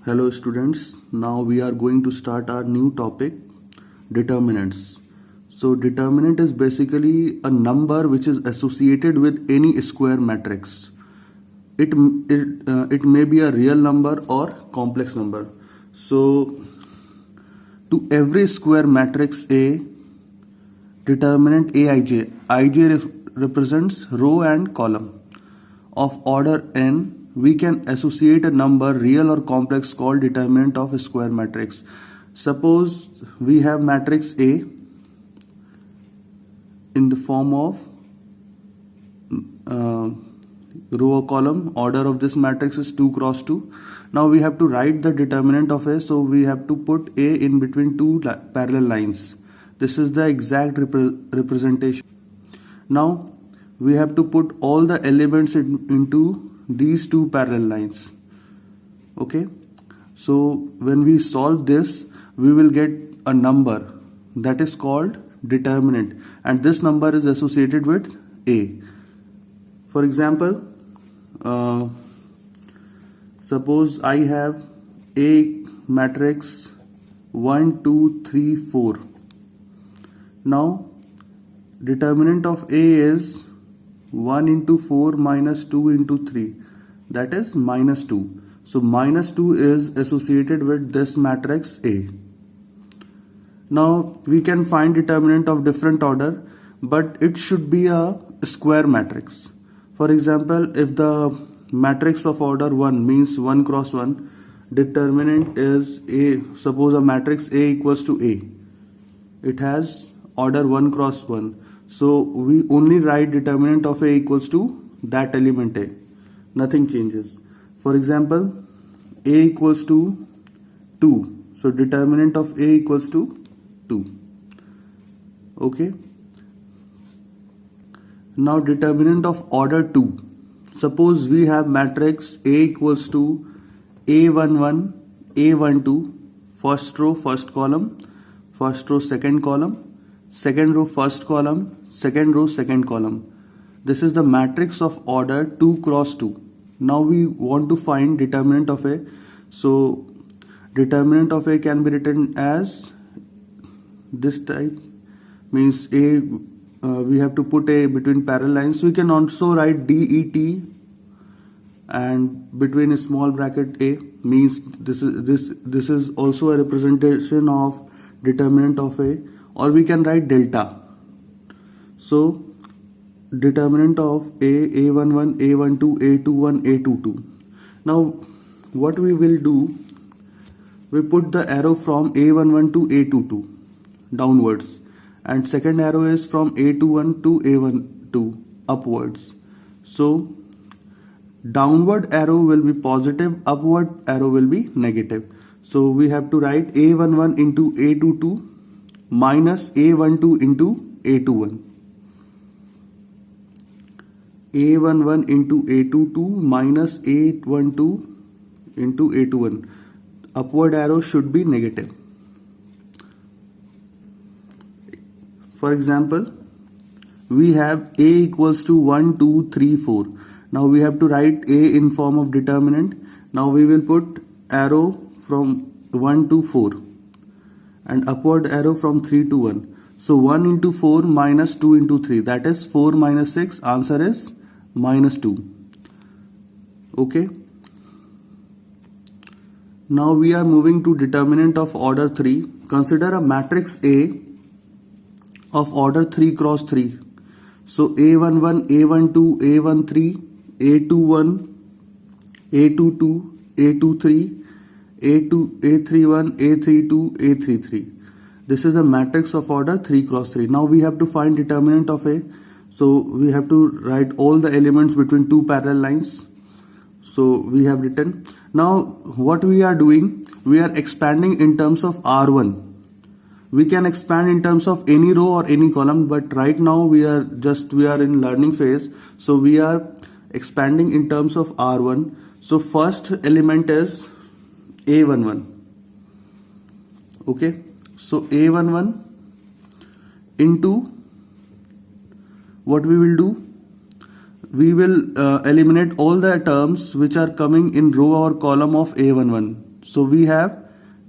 Hello students, now we are going to start our new topic, determinants. So determinant is basically a number which is associated with any square matrix. It may be a real number or complex number. So to every square matrix A, determinant Aij, Ij represents row and column of order n, we can associate a number real or complex called determinant of a square matrix. Suppose we have matrix A in the form of row or column. Order of this matrix is 2 cross 2. Now we have to write the determinant of A, so we have to put A in between two parallel lines. This is the exact representation. Now we have to put all the elements into these two parallel lines. Okay, so when we solve this, we will get a number that is called determinant, and this number is associated with A. For example, suppose I have A matrix 1 2 3 4. Now determinant of A is 1 into 4 minus 2 into 3, that is minus 2. So minus 2 is associated with this matrix A. Now we can find determinant of different order, but it should be a square matrix. For example, if the matrix of order 1 means 1 cross 1, determinant is A. Suppose a matrix A equals to A. It has order 1 cross 1. So we only write determinant of A equals to that element A. Nothing changes. For example, A equals to 2. So determinant of A equals to 2. Okay. Now determinant of order 2. Suppose we have matrix A equals to A11, A12, first row, first column, first row, second column, second row, first column, second row, second column. This is the matrix of order 2 cross 2. Now we want to find determinant of A. So determinant of A can be written as this type, means A, we have to put A between parallel lines. We can also write DET and between a small bracket A, means this is also a representation of determinant of A, or we can write delta. So determinant of A, A11, A12, A21, A22. Now what we will do, we put the arrow from A11 to A22 downwards, and second arrow is from A21 to A12 upwards. So downward arrow will be positive, upward arrow will be negative. So we have to write A11 into A22 minus A12 into A21. A11 into A22 minus A12 into A21. Upward arrow should be negative. For example, we have A equals to 1, 2, 3, 4. Now we have to write A in form of determinant. Now we will put arrow from 1 to 4 and upward arrow from 3 to 1. So 1 into 4 minus 2 into 3, that is 4 minus 6, answer is minus 2. Okay. Now we are moving to determinant of order 3. Consider a matrix A of order 3 cross 3. So A11, A12, A13, A21, A22, A23, A31, A32, A33. This is a matrix of order 3 cross 3. Now we have to find determinant of A. So we have to write all the elements between two parallel lines. So we have written. Now what we are doing, we are expanding in terms of R1. We can expand in terms of any row or any column, but right now we are in learning phase. So we are expanding in terms of R1. So first element is A11. Okay. So A11 into, what we will do, we will eliminate all the terms which are coming in row or column of A11. So we have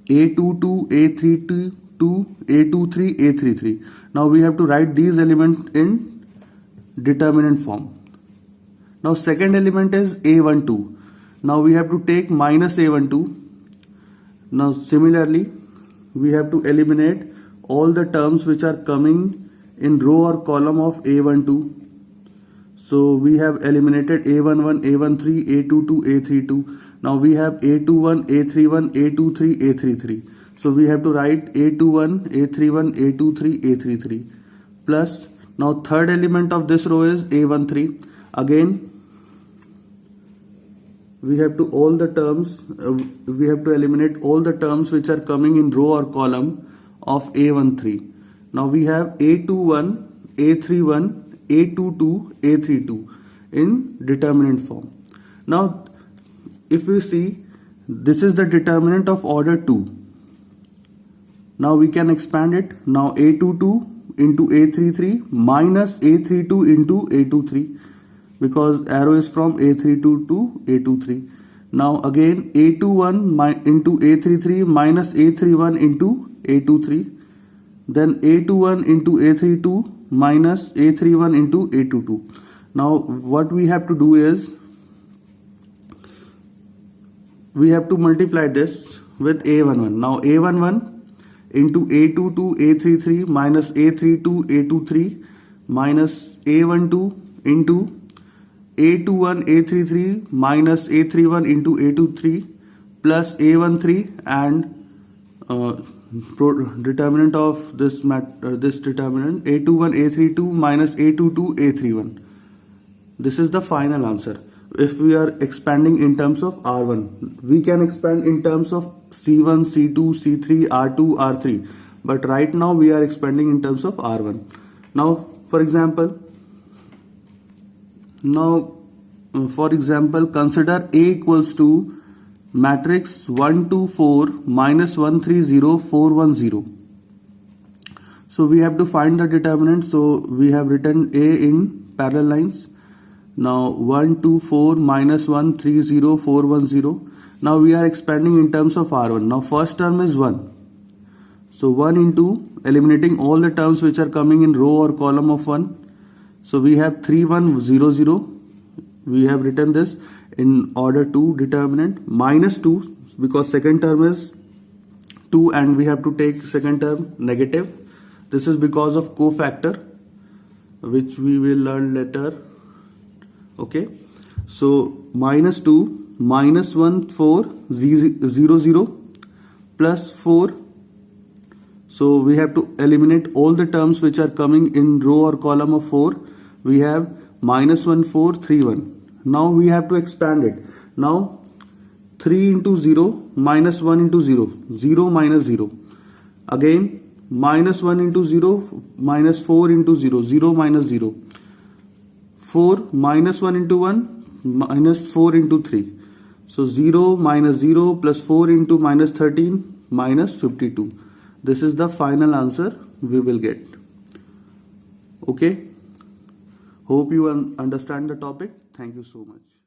A22, A32, A23, A33. Now we have to write these elements in determinant form. Now second element is A12. Now we have to take minus A12. Now similarly, we have to eliminate all the terms which are coming in row or column of A12. So we have eliminated A11, A13, A22, A32. Now we have A21, A31, A23, A33. So we have to write A21, A31, A23, A33. Plus, now third element of this row is A13. Again, we have to eliminate all the terms which are coming in row or column of A13. Now we have A21, A31, A22, A32 in determinant form. Now if we see, this is the determinant of order 2. Now we can expand it. Now A22 into A33 minus A32 into A23, because arrow is from A32 to A23. Now again A21 into A33 minus A31 into A23. Then A21 into A32 minus A31 into A22. Now what we have to do is, we have to multiply this with A11. Now A11 into A22 A33 minus A32 A23 minus A12 into A21 A33 minus A31 into A23 plus A13 and determinant of this determinant A21 A32 minus A22 A31. This is the final answer. If we are expanding in terms of R1, we can expand in terms of C1, C2, C3, R2, R3. But right now we are expanding in terms of R1. Now, for example, consider A equals to matrix 1, 2, 4 minus 1, 3, 0, 4, 1, 0. So we have to find the determinant. So we have written A in parallel lines. Now 1, 2, 4 minus 1, 3, 0, 4, 1, 0. Now we are expanding in terms of R1. Now first term is 1. So 1 into eliminating all the terms which are coming in row or column of 1. So we have 3, 1, 0, 0. We have written this in order 2 determinant minus 2, because second term is 2 and we have to take second term negative. This is because of cofactor, which we will learn later. Okay, so minus 2 minus 1 4 0 0 plus 4. So we have to eliminate all the terms which are coming in row or column of 4. We have minus 1 4 3 1. Now we have to expand it. Now 3 into 0 minus 1 into 0, 0 minus 0. Again minus 1 into 0 minus 4 into 0, 0 minus 0. 4 minus 1 into 1 minus 4 into 3. So 0 minus 0 plus 4 into minus 13 minus 52. This is the final answer we will get. Okay. Hope you understand the topic. Thank you so much.